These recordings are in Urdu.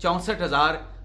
64,000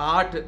8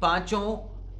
5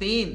3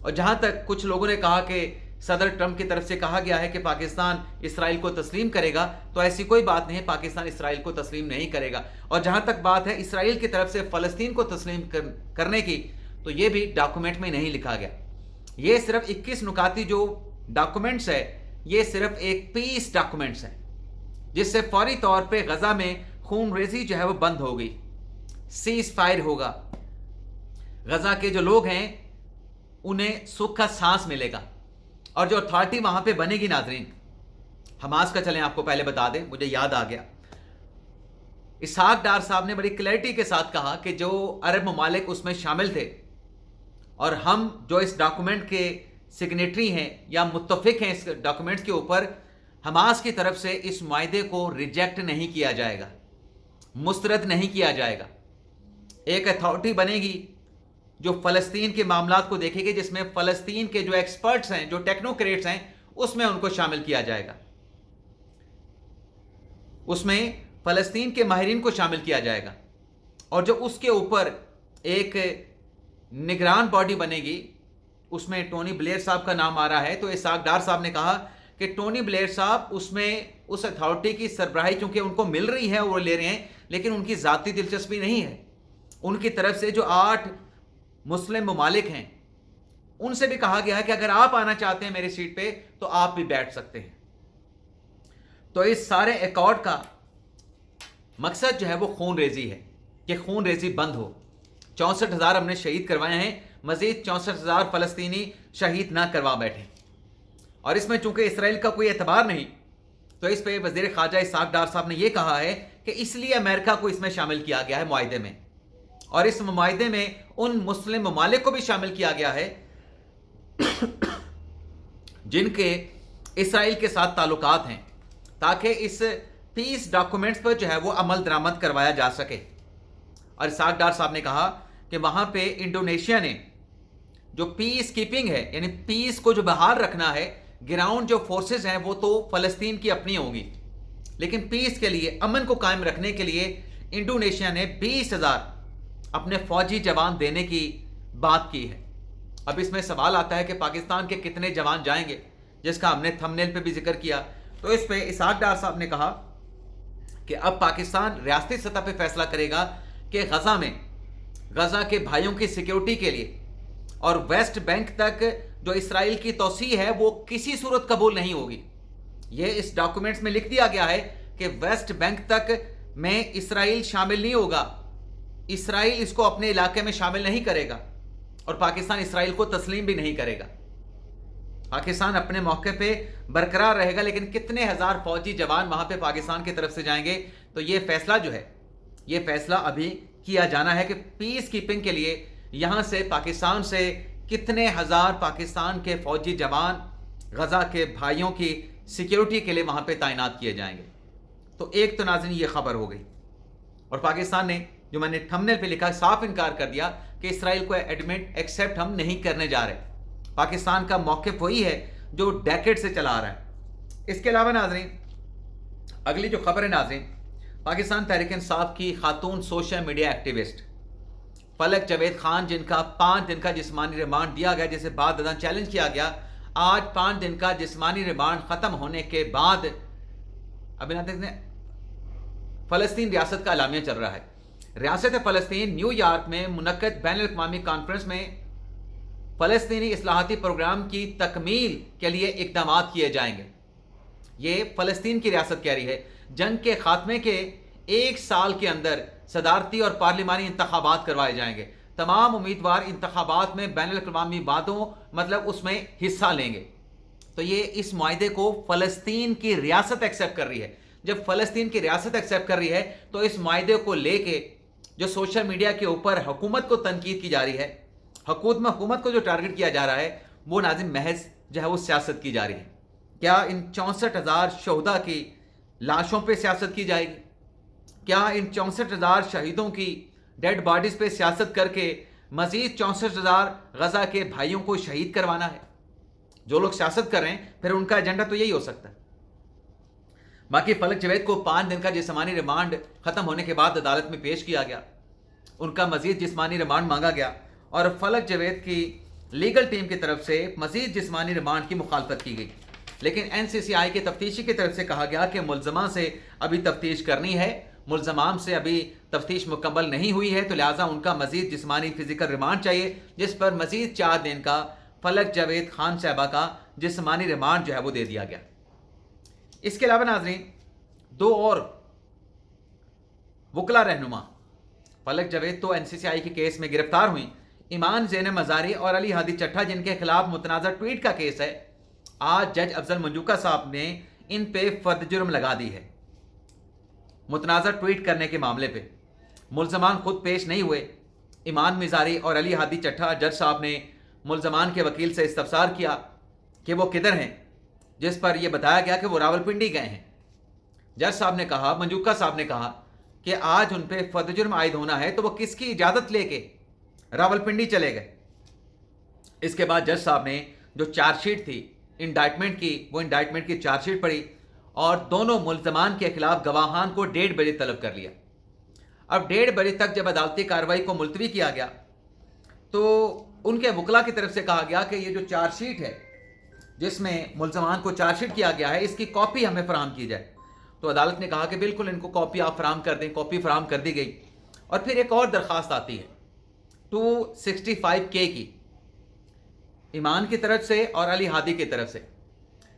اور جہاں تک کچھ لوگوں نے کہا کہ صدر ٹرمپ کی طرف سے کہا گیا ہے کہ پاکستان اسرائیل کو تسلیم کرے گا، تو ایسی کوئی بات نہیں ہے، پاکستان اسرائیل کو تسلیم نہیں کرے گا۔ اور جہاں تک بات ہے اسرائیل کی طرف سے فلسطین کو تسلیم کرنے کی، تو یہ بھی ڈاکومنٹ میں نہیں لکھا گیا۔ یہ صرف 21 نکاتی جو ڈاکومنٹس ہے، یہ صرف ایک پیس ڈاکومنٹس ہے، جس سے فوری طور پہ غزہ میں خون ریزی جو ہے وہ بند ہوگی، سیز فائر ہوگا، غزہ کے جو لوگ ہیں انہیں سکھ کا سانس ملے گا، اور جو اتھارٹی وہاں پہ بنے گی ناظرین حماس کا، چلیں آپ کو پہلے بتا دیں، مجھے یاد آ گیا، اسحاق ڈار صاحب نے بڑی کلیئرٹی کے ساتھ کہا کہ جو عرب ممالک اس میں شامل تھے اور ہم جو اس ڈاکومنٹ کے سگنیٹری ہیں یا متفق ہیں اس ڈاکومنٹ کے اوپر، حماس کی طرف سے اس معاہدے کو ریجیکٹ نہیں کیا جائے گا، مسترد نہیں کیا جائے گا۔ ایک اتھارٹی بنے گی جو فلسطین کے معاملات کو دیکھے گی، جس میں فلسطین کے جو ایکسپرٹس ہیں، جو ٹیکنوکریٹس ہیں، اس میں ان کو شامل کیا جائے گا، اس میں فلسطین کے ماہرین کو شامل کیا جائے گا، اور جو اس کے اوپر ایک نگران باڈی بنے گی، اس میں ٹونی بلیئر صاحب کا نام آ رہا ہے۔ تو اسحاق ڈار صاحب نے کہا کہ ٹونی بلیئر صاحب اس میں اس اتھارٹی کی سربراہی چونکہ ان کو مل رہی ہے، وہ لے رہے ہیں، لیکن ان کی ذاتی دلچسپی نہیں ہے، ان کی طرف سے جو 8 مسلم ممالک ہیں ان سے بھی کہا گیا ہے کہ اگر آپ آنا چاہتے ہیں میری سیٹ پہ تو آپ بھی بیٹھ سکتے ہیں۔ تو اس سارے ایکارڈ کا مقصد جو ہے وہ خون ریزی ہے، کہ خون ریزی بند ہو۔ 64,000 ہم نے شہید کروائے ہیں، مزید 64,000 فلسطینی شہید نہ کروا بیٹھے، اور اس میں چونکہ اسرائیل کا کوئی اعتبار نہیں، تو اس پہ وزیر خارجہ اسحاق ڈار صاحب نے یہ کہا ہے کہ اس لیے امریکہ کو اس میں شامل کیا گیا ہے معاہدے میں، اور اس معاہدے میں ان مسلم ممالک کو بھی شامل کیا گیا ہے جن کے اسرائیل کے ساتھ تعلقات ہیں، تاکہ اس پیس ڈاکومنٹس پر جو ہے وہ عمل درآمد کروایا جا سکے۔ اور اسحاق ڈار صاحب نے کہا کہ وہاں پہ انڈونیشیا نے جو پیس کیپنگ ہے، یعنی پیس کو جو بحال رکھنا ہے، گراؤنڈ جو فورسز ہیں وہ تو فلسطین کی اپنی ہوں گی، لیکن پیس کے لیے، امن کو قائم رکھنے کے لیے انڈونیشیا نے 20,000 اپنے فوجی جوان دینے کی بات کی ہے۔ اب اس میں سوال آتا ہے کہ پاکستان کے کتنے جوان جائیں گے، جس کا ہم نے تھمب نیل پہ بھی ذکر کیا۔ تو اس پہ اسحاق ڈار صاحب نے کہا کہ اب پاکستان ریاستی سطح پہ فیصلہ کرے گا کہ غزہ میں، غزہ کے بھائیوں کی سیکیورٹی کے لیے اور ویسٹ بینک تک جو اسرائیل کی توسیع ہے وہ کسی صورت قبول نہیں ہوگی۔ یہ اس ڈاکومنٹس میں لکھ دیا گیا ہے کہ ویسٹ بینک تک میں اسرائیل شامل نہیں ہوگا، اسرائیل اس کو اپنے علاقے میں شامل نہیں کرے گا، اور پاکستان اسرائیل کو تسلیم بھی نہیں کرے گا۔ پاکستان اپنے موقع پہ برقرار رہے گا، لیکن کتنے ہزار فوجی جوان وہاں پہ پاکستان کی طرف سے جائیں گے، تو یہ فیصلہ جو ہے، یہ فیصلہ ابھی کیا جانا ہے کہ پیس کیپنگ کے لیے یہاں سے پاکستان سے کتنے ہزار پاکستان کے فوجی جوان غزہ کے بھائیوں کی سیکیورٹی کے لیے وہاں پہ تعینات کیے جائیں گے۔ تو ایک تو ناظرین یہ خبر ہو گئی، اور پاکستان نے، جو میں نے تھمبنیل پہ لکھا، صاف انکار کر دیا کہ اسرائیل کو ایکسیپٹ ہم نہیں کرنے جا رہے۔ پاکستان کا موقف وہی ہے جو ڈیکیڈ سے چلا آ رہا ہے۔ اس کے علاوہ ناظرین اگلی جو خبر ہے ناظرین، پاکستان تحریک انصاف کی خاتون سوشل میڈیا ایکٹیوسٹ فلک جاوید خان، جن کا 5 دن کا جسمانی ریمانڈ دیا گیا، جسے بعد ازاں چیلنج کیا گیا، آج 5 دن کا جسمانی ریمانڈ ختم ہونے کے بعد اب فلسطین ریاست کا اعلامیہ چل رہا ہے۔ ریاست فلسطین نیو یارک میں منعقد بین الاقوامی کانفرنس میں فلسطینی اصلاحاتی پروگرام کی تکمیل کے لیے اقدامات کیے جائیں گے۔ یہ فلسطین کی ریاست کہہ رہی ہے جنگ کے خاتمے کے 1 سال کے اندر صدارتی اور پارلیمانی انتخابات کروائے جائیں گے۔ تمام امیدوار انتخابات میں بین الاقوامی وعدوں مطلب اس میں حصہ لیں گے۔ تو یہ اس معاہدے کو فلسطین کی ریاست ایکسیپٹ کر رہی ہے۔ جب فلسطین کی ریاست ایکسیپٹ کر رہی ہے تو اس معاہدے کو لے کے جو سوشل میڈیا کے اوپر حکومت کو تنقید کی جا رہی ہے، حکومت کو جو ٹارگٹ کیا جا رہا ہے، وہ ناظرین محض جو ہے وہ سیاست کی جا رہی ہے۔ کیا ان 64,000 شہداء کی لاشوں پہ سیاست کی جائے گی؟ کیا ان 64,000 شہیدوں کی ڈیڈ باڈیز پہ سیاست کر کے مزید 64,000 غزہ کے بھائیوں کو شہید کروانا ہے؟ جو لوگ سیاست کر رہے ہیں پھر ان کا ایجنڈا تو یہی ہو سکتا ہے۔ باقی فلک جاوید کو 5 دن کا جسمانی ریمانڈ ختم ہونے کے بعد عدالت میں پیش کیا گیا، ان کا مزید جسمانی ریمانڈ مانگا گیا، اور فلک جاوید کی لیگل ٹیم کی طرف سے مزید جسمانی ریمانڈ کی مخالفت کی گئی، لیکن این سی سی آئی کے تفتیشی کی طرف سے کہا گیا کہ ملزمان سے ابھی تفتیش کرنی ہے، ملزمان سے ابھی تفتیش مکمل نہیں ہوئی ہے، تو لہٰذا ان کا مزید جسمانی فزیکل ریمانڈ چاہیے، جس پر مزید 4 دن کا فلک جاوید خان صاحبہ کا جسمانی ریمانڈ جو ہے وہ دے دیا گیا۔ اس کے علاوہ ناظرین 2 اور وکلا رہنما فلک جاوید تو این سی سی آئی کے کیس میں گرفتار ہوئیں، ایمان زینب مزاری اور علی ہادی چٹھا جن کے خلاف متنازع ٹویٹ کا کیس ہے، آج جج افضل منجوکا صاحب نے ان پہ فرد جرم لگا دی ہے متنازع ٹویٹ کرنے کے معاملے پہ۔ ملزمان خود پیش نہیں ہوئے، ایمان مزاری اور علی ہادی چٹھا، جج صاحب نے ملزمان کے وکیل سے استفسار کیا کہ وہ کدھر ہیں، جس پر یہ بتایا گیا کہ وہ راولپنڈی گئے ہیں۔ جج صاحب نے کہا، منجوکا صاحب نے کہا کہ آج ان پہ فرد جرم عائد ہونا ہے تو وہ کس کی اجازت لے کے راولپنڈی چلے گئے۔ اس کے بعد جج صاحب نے جو چارج شیٹ تھی انڈائٹمنٹ کی، وہ انڈائٹمنٹ کی چارج شیٹ پڑھی اور دونوں ملزمان کے خلاف گواہان کو 1:30 بجے طلب کر لیا۔ اب 1:30 بجے تک جب عدالتی کارروائی کو ملتوی کیا گیا تو ان کے وکلا کی طرف سے کہا گیا کہ یہ جو چارج شیٹ ہے جس میں ملزمان کو چارج شیٹ کیا گیا ہے، اس کی کاپی ہمیں فراہم کی جائے۔ تو عدالت نے کہا کہ بالکل ان کو کاپی آپ فراہم کر دیں، کاپی فراہم کر دی گئی۔ اور پھر ایک اور درخواست آتی ہے 265K کی ایمان کی طرف سے اور علی ہادی کی طرف سے،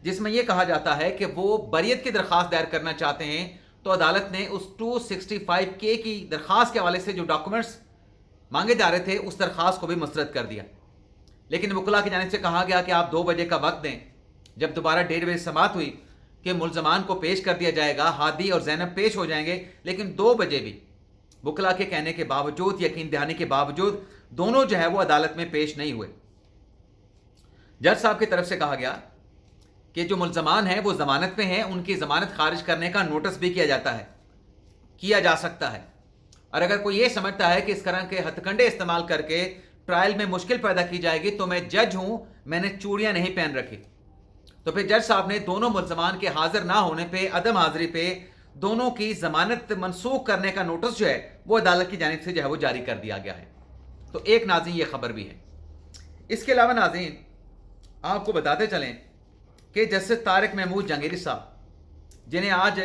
جس میں یہ کہا جاتا ہے کہ وہ بریت کی درخواست دائر کرنا چاہتے ہیں، تو عدالت نے اس 265K کی درخواست کے حوالے سے جو ڈاکومنٹس مانگے جا رہے تھے اس درخواست کو بھی مسترد کر دیا۔ لیکن وکلا کی جانب سے کہا گیا کہ آپ 2 بجے کا وقت دیں۔ جب دوبارہ 1:30 بجے سماعت ہوئی کہ ملزمان کو پیش کر دیا جائے گا، ہادی اور زینب پیش ہو جائیں گے، لیکن 2 بجے بھی وکلا کے کہنے کے باوجود، یقین دہانی کے باوجود، دونوں جو ہے وہ عدالت میں پیش نہیں ہوئے۔ جج صاحب کی طرف سے کہا گیا کہ جو ملزمان ہیں وہ ضمانت پہ ہیں، ان کی ضمانت خارج کرنے کا نوٹس بھی کیا جا سکتا ہے، اور اگر کوئی یہ سمجھتا ہے کہ اس طرح کے ہتھ کنڈے استعمال کر کے ٹرائل میں مشکل پیدا کی جائے گی تو میں جج ہوں، میں نے چوڑیاں نہیں پہن رکھی۔ تو پھر جج صاحب نے دونوں ملزمان کے حاضر نہ ہونے پہ، عدم حاضری پہ، دونوں کی ضمانت منسوخ کرنے کا نوٹس جو ہے وہ عدالت کی جانب سے جو ہے وہ جاری کر دیا گیا ہے۔ تو ایک ناظرین یہ خبر بھی ہے۔ اس کے علاوہ ناظرین آپ کو بتاتے چلیں کہ جسٹس طارق محمود جہانگیری صاحب، جنہیں آج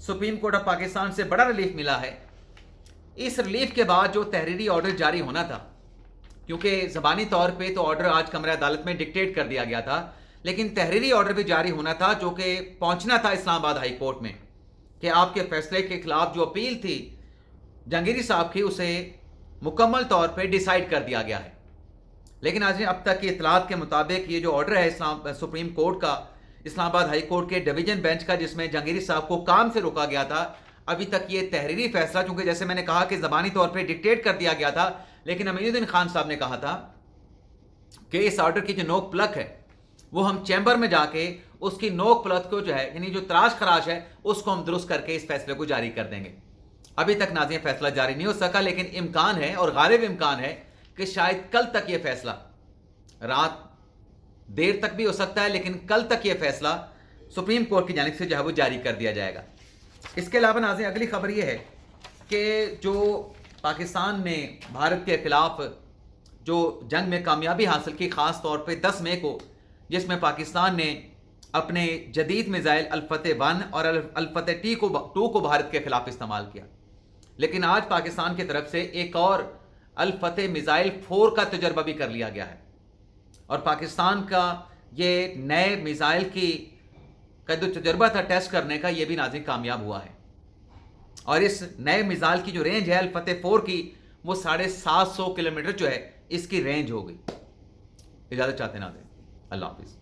سپریم کورٹ آف پاکستان سے بڑا ریلیف ملا ہے، اس ریلیف کے بعد جو تحریری آرڈر جاری ہونا تھا، کیونکہ زبانی طور پہ تو آرڈر آج کمرہ عدالت میں ڈکٹیٹ کر دیا گیا تھا، لیکن تحریری آرڈر بھی جاری ہونا تھا جو کہ پہنچنا تھا اسلام آباد ہائی کورٹ میں، کہ آپ کے فیصلے کے خلاف جو اپیل تھی جہانگیری صاحب کی، اسے مکمل طور پہ ڈیسائیڈ کر دیا گیا ہے۔ لیکن آج اب تک کی اطلاعات کے مطابق یہ جو آرڈر ہے سپریم کورٹ کا، اسلام آباد ہائی کورٹ کے ڈویژن بینچ کا، جس میں جہانگیری صاحب کو کام سے روکا گیا تھا، ابھی تک یہ تحریری فیصلہ، چونکہ جیسے میں نے کہا کہ زبانی طور پہ ڈکٹیٹ کر دیا گیا تھا، لیکن امین الدین خان صاحب نے کہا تھا کہ اس آرڈر کی جو نوک پلک ہے وہ ہم چیمبر میں جا کے اس کی نوک پلک کو جو ہے، یعنی جو تراش خراش ہے، اس کو ہم درست کر کے اس فیصلے کو جاری کر دیں گے۔ ابھی تک ناظرین فیصلہ جاری نہیں ہو سکا، لیکن امکان ہے اور غالب امکان ہے کہ شاید کل تک یہ فیصلہ، رات دیر تک بھی ہو سکتا ہے، لیکن کل تک یہ فیصلہ سپریم کورٹ کی جانب سے جو ہے وہ جاری کر دیا جائے گا۔ اس کے علاوہ ناظرین اگلی خبر یہ ہے کہ جو پاکستان نے بھارت کے خلاف جو جنگ میں کامیابی حاصل کی، خاص طور پہ 10 مئی کو، جس میں پاکستان نے اپنے جدید میزائل الفتح 1 اور الفتح 2 کو بھارت کے خلاف استعمال کیا، لیکن آج پاکستان کی طرف سے ایک اور الفتح میزائل 4 کا تجربہ بھی کر لیا گیا ہے، اور پاکستان کا یہ نئے میزائل کا جو تجربہ تھا ٹیسٹ کرنے کا، یہ بھی ناظرین کامیاب ہوا ہے، اور اس نئے میزائل کی جو رینج ہے الفتح 4 کی، وہ 750 کلومیٹر جو ہے اس کی رینج ہو گئی۔ اجازت چاہتے ہیں ناظرین، اللہ حافظ۔